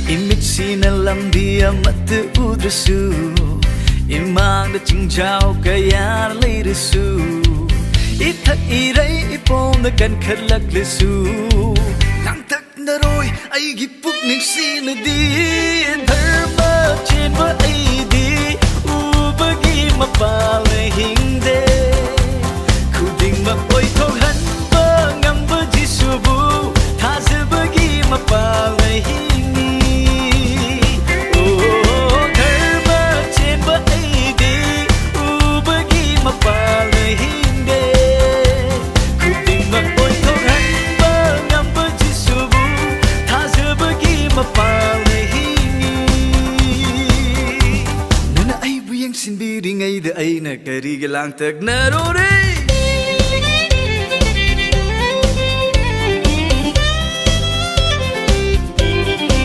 Imitsina lambi amata udrasu Imang da chingjaw kaya layrasu Ithak iray ipom na kan kharlak lesu Langtak na roy ay gipuk ning sinadi Dharma chenwa ay di ubagi mapal na hingde Kuding mapoy toghan ba ngamba jisubu Thazabagi mapal na hingi Sinbiring ay da ay nagkarigalang tag na rore